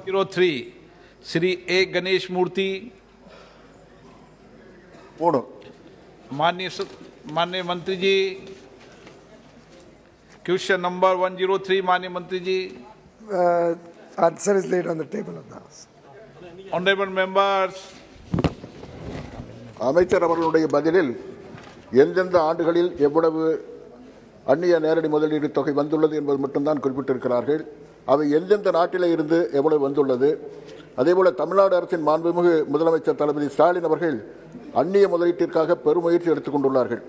03 श्री ए गणेश मूर्ति। पूर्ण माननीय मंत्री जी, क्वेश्चन नंबर 103 माननीय मंत्री जी। Answer is laid on the table of the House. Honorable members, அமைச்சர் அவர்களுடைய பதிலில் எந்தெந்த ஆண்டுகளில் எவ்வளவு அந்நிய நேரடி முதலீடு தொகை வந்துள்ளது என்பது மட்டும்தான் குறிப்பிட்டிருக்கிறார்கள். அவை எந்தெந்த நாட்டிலே இருந்து எவ்வளவு வந்துள்ளது, அதேபோல தமிழ்நாடு அரசின் மாண்புமிகு முதலமைச்சர் தளபதி ஸ்டாலின் அவர்கள் அந்நிய முதலீட்டிற்காக பெருமுயற்சி எடுத்துக் கொண்டுள்ளார்கள்.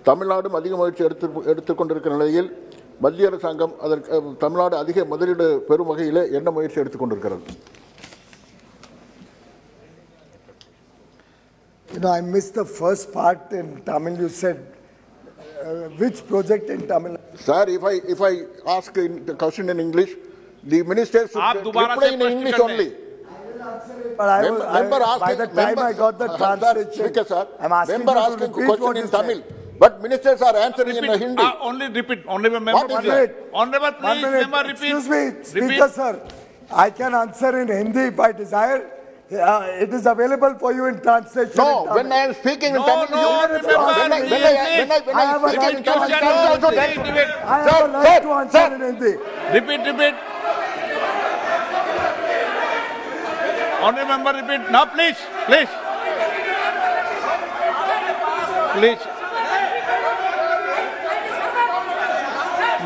தமிழ்நாடும் அதிக முயற்சி எடுத்துக்கொண்டிருக்கிற நிலையில் மத்திய அரசாங்கம் அதற்கு தமிழ்நாடு அதிக முதலீடு பெறும் வகையில் என்ன முயற்சி எடுத்துக் கொண்டிருக்கிறது? I missed the first part in Tamil. You said which project in Tamil? Sir, if I ask the question in English, the minister should reply in English only. But by the time I got the translation, I'm asking member you to asking repeat question what in you Tamil, said. but ministers are answering in Hindi. Only repeat. Honorable member, What is please. that? Honorable, One please, minute. member, repeat. Excuse me, Repeat. Speaker sir. I can answer in Hindi if I desire. It is available for you in translation. No, in when I am speaking in No, Tamil, no, when I have a speaking right in to Tamil, answer. you also Debate, take- debate. I have a right to answer sir. in Hindi. Repeat. Honorable member, repeat. Now, please.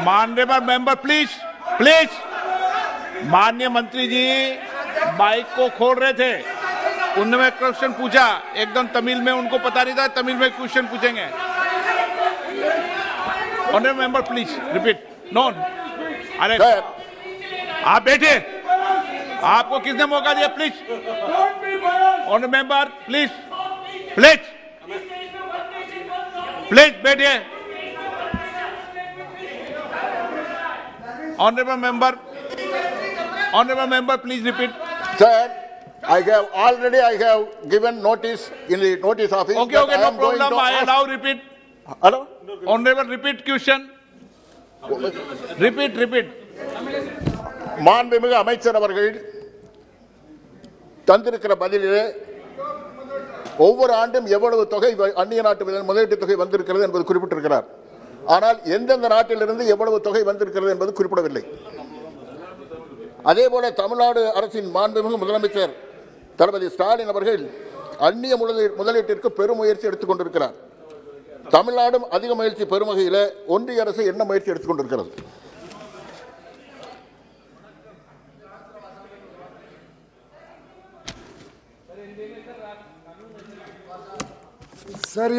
माननीय member, please. माननीय मंत्री जी mic को खोल रहे थे, उन्होंने question पूछा, एकदम तमिल में, उनको पता नहीं था तमिल में क्वेश्चन पूछेंगे। Honourable member, please repeat. No, अरे Sir. आप बैठे, आपको किसने मौका दिया? प्लीज ऑनरेबल मेंबर, प्लीज बैठिए। Honourable member, please repeat. Sir, I have given notice in the notice office. Okay, that I no am going problem. to I ask- allow repeat. Hello? Honorable, repeat question. Repeat. மாண்புமிகு அமைச்சர் அவர்கள் தந்திருக்கிற பதிலிலே ஒவ்வொரு ஆண்டும் எவ்வளவு தொகை அந்நிய நாட்டு முதலீட்டு தொகை வந்திருக்கிறது என்பது குறிப்பிட்டிருக்கிறார். ஆனால் எந்தெந்த நாட்டிலிருந்து எவ்வளவு தொகை வந்திருக்கிறது என்பது குறிப்பிடவில்லை. அதேபோல தமிழ்நாடு அரசின் மாண்புமிகு முதலமைச்சர் தளபதி ஸ்டாலின் அவர்கள் அந்நிய முதலீட்டிற்கு பெரும் முயற்சி எடுத்துக் கொண்டிருக்கிறார். தமிழ்நாடும் அதிக முயற்சி பெறும் வகையில் ஒன்றிய அரசு என்ன முயற்சி எடுத்துக் கொண்டிருக்கிறது? सर,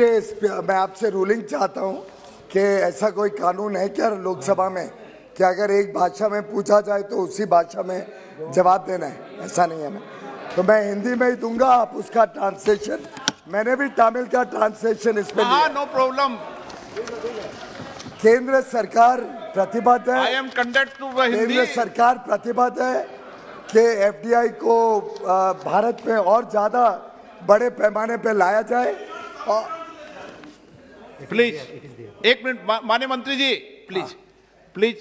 मैं आपसे रूलिंग चाहता हूं कि ऐसा कोई कानून है क्या लोकसभा में कि अगर एक भाषा में पूछा जाए तो उसी भाषा में जवाब देना है? ऐसा नहीं है। तो मैं हिंदी में ही दूंगा, आप उसका ट्रांसलेशन, मैंने भी तमिल का ट्रांसलेशन इसमें लिया। No problem. केंद्र सरकार प्रतिबद्ध है, I am conduct to Hindi. केंद्र सरकार प्रतिबद्ध है कि एफडीआई को भारत में और ज्यादा बड़े पैमाने पे लाया जाए। प्लीज एक मिनट, माननीय मंत्री ji, please.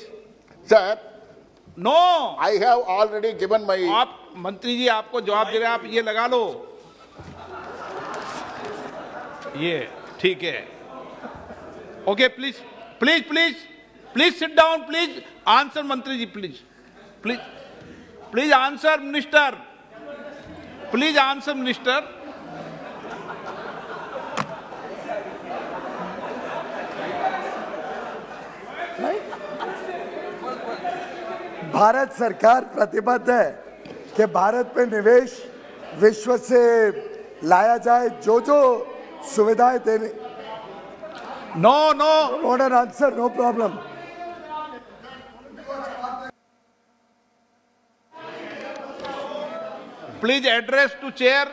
Sir, no, I have already given my. आप मंत्री जी आपको जवाब दे रहे हैं, आप ये लगा लो, ये ठीक है। Okay, please sit down, please answer मंत्री ji, please answer minister, Bharat सरकार प्रतिबद्ध है कि भारत में निवेश विश्व से लाया जाए, जो सुविधाएं देने। No order answer, no problem. Please address to chair,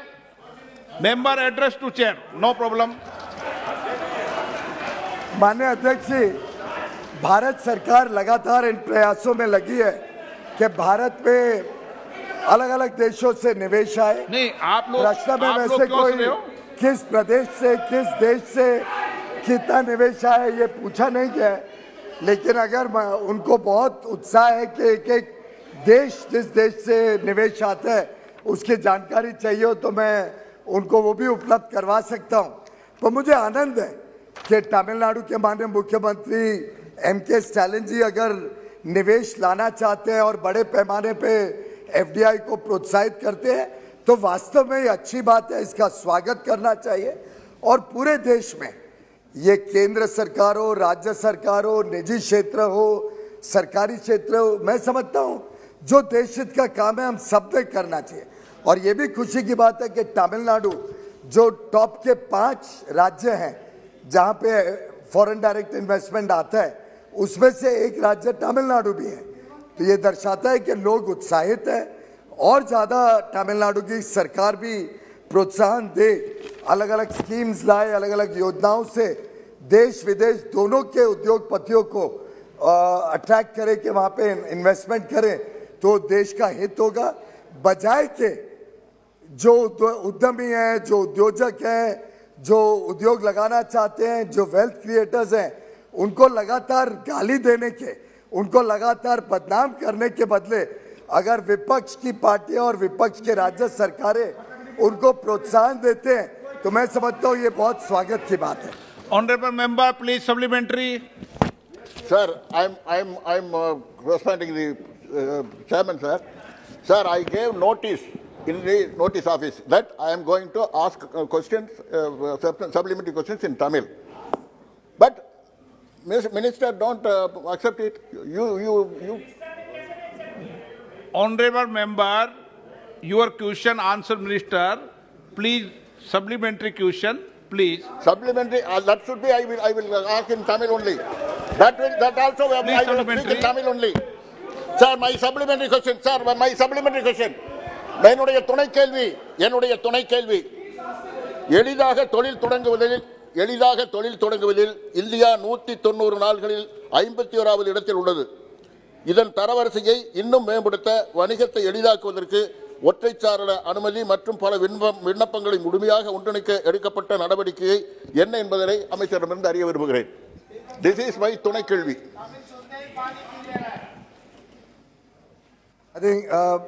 member address to chair, no problem. माननीय अध्यक्ष जी, भारत सरकार लगातार इन प्रयासों में लगी है कि भारत में अलग अलग देशों से निवेश आए। नहीं, आप लोग प्रश्न में वैसे क्यों कोई किस प्रदेश से, किस देश से कितना निवेश आया ये पूछा नहीं गया है, लेकिन अगर उनको बहुत उत्साह है कि एक देश जिस देश से निवेश आता है उसकी जानकारी चाहिए हो तो मैं उनको वो भी उपलब्ध करवा सकता हूं। तो मुझे आनंद है कि तमिलनाडु के माननीय मुख्यमंत्री M.K. स्टालिन जी अगर निवेश लाना चाहते हैं और बड़े पैमाने पे FDI को प्रोत्साहित करते हैं तो वास्तव में ये अच्छी बात है, इसका स्वागत करना चाहिए। और पूरे देश में ये केंद्र सरकार हो, राज्य सरकार हो, निजी क्षेत्र हो, सरकारी क्षेत्र हो, मैं समझता हूं जो देश हित का काम है हम सब ने करना चाहिए। और ये भी खुशी की बात है कि तमिलनाडु जो टॉप के 5 राज्य हैं जहां पे फॉरेन डायरेक्ट इन्वेस्टमेंट आता है उसमें से एक राज्य तमिलनाडु भी है। तो ये दर्शाता है कि लोग उत्साहित हैं और ज़्यादा तमिलनाडु की सरकार भी प्रोत्साहन दे, अलग अलग स्कीम्स लाए, अलग अलग योजनाओं से देश विदेश दोनों के उद्योगपतियों को अट्रैक्ट करे कि वहाँ पे इन्वेस्टमेंट करें तो देश का हित होगा। बजाय के जो उद्यमी हैं, जो उद्योजक हैं, जो उद्योग लगाना चाहते हैं, जो वेल्थ क्रिएटर्स हैं, उनको लगातार गाली देने के, उनको लगातार बदनाम करने के बदले अगर विपक्ष की पार्टियां और विपक्ष के राज्य सरकारें उनको प्रोत्साहन देते हैं तो मैं समझता हूं ये बहुत स्वागत की बात है। Honorable member, please supplementary. Sir, I'm responding the chairman, sir. Sir, I gave notice in the notice office that I am going to ask questions, supplementary questions in Tamil. But Minister don't accept it. You. Honorable member, your question answer minister. Please supplementary question, please. Supplementary, that should be, I will ask in Tamil only. That also, I will speak in Tamil only. Sir, my supplementary question, sir, my supplementary question. என்னுடைய துணை கேள்வி எளிதாக தொழில் தொடங்குவதில் India 190 நாடுகளில் 51வது இடத்தில் உள்ளது. இதன் தரவரிசையை இன்னும் மேம்படுத்த வணிகத்தை எளிதாக்குவதற்கு ஒற்றைச்சாளர அனுமதி மற்றும் பல விண்ணப்பங்களை முழுமையாக ஒன்றிணைக்க எடுக்கப்பட்ட நடவடிக்கை என்ன என்பதை அமைச்சரிடமிருந்து அறிய விரும்புகிறேன். This is my துணை கேள்வி. I think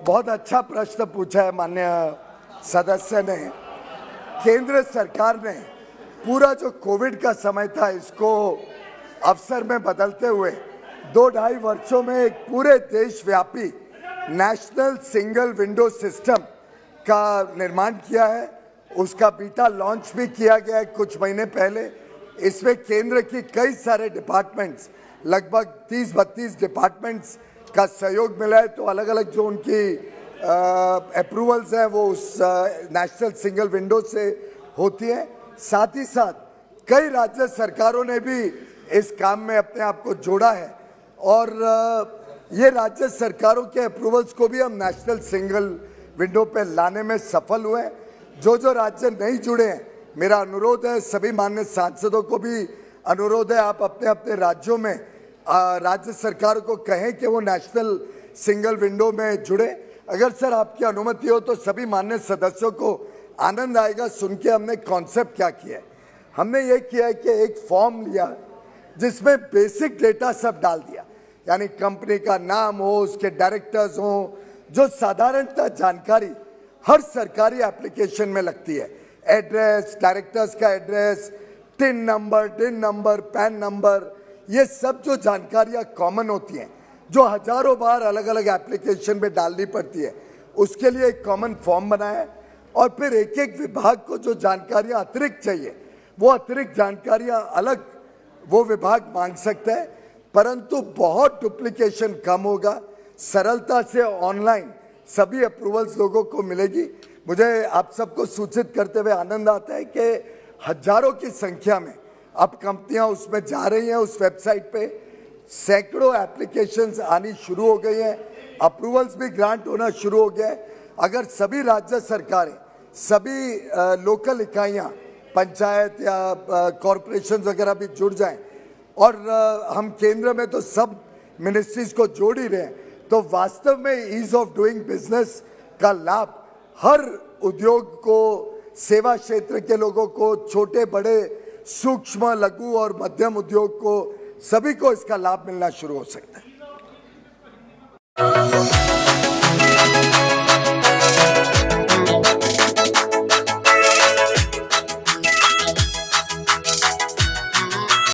बहुत अच्छा प्रश्न पूछा है माननीय सदस्य ने। केंद्र सरकार ने पूरा जो कोविड का समय था इसको अवसर में बदलते हुए 2-2.5 वर्षों में एक पूरे देशव्यापी नेशनल सिंगल विंडो सिस्टम का निर्माण किया है। उसका बीटा लॉन्च भी किया गया है कुछ महीने पहले। इसमें केंद्र की कई सारे डिपार्टमेंट्स, लगभग 30-32 डिपार्टमेंट्स का सहयोग मिला है। तो अलग अलग जो उनकी अप्रूवल्स हैं वो उस नेशनल सिंगल विंडो से होती है। साथ ही साथ कई राज्य सरकारों ने भी इस काम में अपने आप को जोड़ा है और ये राज्य सरकारों के अप्रूवल्स को भी हम नेशनल सिंगल विंडो पे लाने में सफल हुए हैं। जो राज्य नहीं जुड़े हैं, मेरा अनुरोध है, सभी माननीय सांसदों को भी अनुरोध है, आप अपने अपने राज्यों में राज्य सरकार को कहें कि वो नेशनल सिंगल विंडो में जुड़े। अगर सर आपकी अनुमति हो तो सभी माननीय सदस्यों को आनंद आएगा सुन के हमने कॉन्सेप्ट क्या किया है। हमने ये किया है कि एक फॉर्म लिया जिसमें बेसिक डेटा सब डाल दिया, यानी कंपनी का नाम हो, उसके डायरेक्टर्स हो, जो साधारणतः जानकारी हर सरकारी एप्लीकेशन में लगती है, एड्रेस, डायरेक्टर्स का address, tin number, pan number, ये सब जो जानकारियां कॉमन होती हैं जो हजारों बार अलग अलग एप्लीकेशन में डालनी पड़ती है, उसके लिए एक कॉमन फॉर्म बनाया है। और फिर एक एक विभाग को जो जानकारियां अतिरिक्त चाहिए वो अतिरिक्त जानकारियां अलग वो विभाग मांग सकता है, परंतु बहुत डुप्लीकेशन कम होगा, सरलता से ऑनलाइन सभी अप्रूवल्स लोगों को मिलेगी। मुझे आप सबको सूचित करते हुए आनंद आता है कि हजारों की संख्या में अब कंपनियां उसमें जा रही हैं, उस वेबसाइट पे सैकड़ों एप्लीकेशंस आनी शुरू हो गई हैं, अप्रूवल्स भी ग्रांट होना शुरू हो गया है। अगर सभी राज्य सरकारें, सभी लोकल इकाइयां, पंचायत या कॉरपोरेशन वगैरह भी जुड़ जाएं और हम केंद्र में तो सब मिनिस्ट्रीज को जोड़ ही रहे हैं, तो वास्तव में ईज ऑफ डूइंग बिजनेस का लाभ हर उद्योग को, सेवा क्षेत्र के लोगों को, छोटे बड़े सूक्ष्म लघु और मध्यम उद्योग को, सभी को इसका लाभ मिलना शुरू हो सकता है।